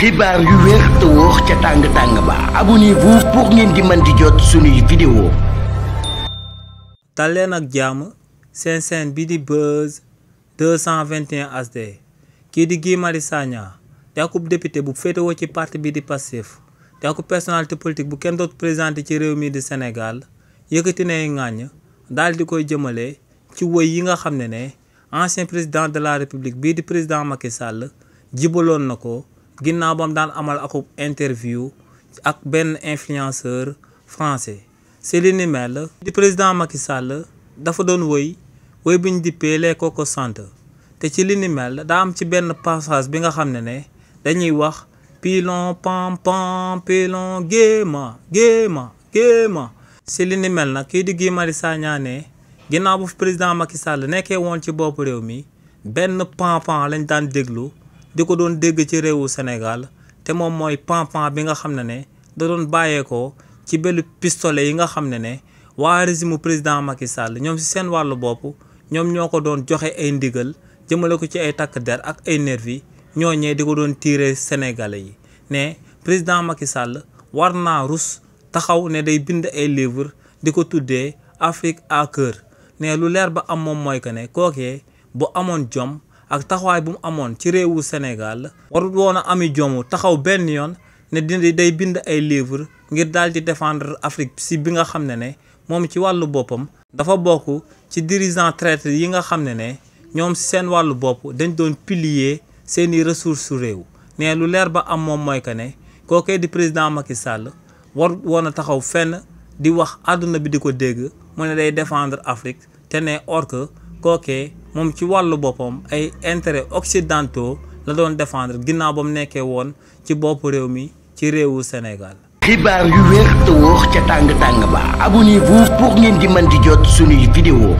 xibaar yu wér te wóor ca tàng ba abonnez-vous pour ngeen di mën di jot suñuy vidéo. dal leen ak jàmm seen chaîne bi di Buzz 221 HD kii di Guy Marius Sagna te akub député bu féetewoo ci parti bi di Pastef te akub personnalité politique bu kenn dootu présenté ci réew mi di Sénégal yëkkati nay ŋàññ daal di koy jëmale ci woy yi nga xam ne ancien président de la république bii di président Macky Sall jibaloon na ko ginnaaw bam daan amal akub interview ak benn influenceur français. c'est li ni mel di président Macky Sall dafa doon woy bi ñu dippee les Coco Santé te ci li ni mel daa am ci benn passage bi nga xam ne dañuy wax pilon pam pam pilon géema géema géema. c'est li ni mel nag kii di Guy Marius Sagna ne ginnaaw bu président Macky Sall nekkee woon ci bopp réew mi benn pan-pan lañ daan déglu di ko doon dégg ci réewu Sénégal te moom mooy pan-pan bi nga xam ne da doon bàyyeekoo ci benn pistolet yi nga xam ne waa régime président Macky Sall ñoom si seen wàllu bopp ñoom ñoo ko doon joxe ay ndigal jëmale ko ci ay takk der ak ay nervi ñooñee di ko doon tiire sénégalais yi ne président Macky Sall war naa rus taxaw ne day bind ay livre di ko tuddee Afrique à cœur ne lu leer ba am moom mooy que ne kookee bu amoon jom ak taxawaay bu mu amoon ci réewu Sénégal warut woon a ami jomu taxaw benn yoon ne day bind ay livre ngir daal di défendre Afrique si bi nga xam ne moom ci wàllu boppam dafa bokk ci dirigeant traître yi nga xam ne ñoom si seen wàllu bopp dañ doon piller seeni ressources su réew ne lu leer ba am moom mooy que ne kookee di président Macky Sall warut woon a taxaw fenn di wax àdduna bi di ko dégg mu ne day défendre Afrique te ne or que kookee moom ci wàllu boppam ay intérêts occidentaux la doon défendre ginnaaw ba mu nekkee woon ci bopp réew mi ci réewu Sénégal. xibaar yu wér te wóor ca tàng ba abonnez-vous pour ngeen di mën di jot suñuy vidéo.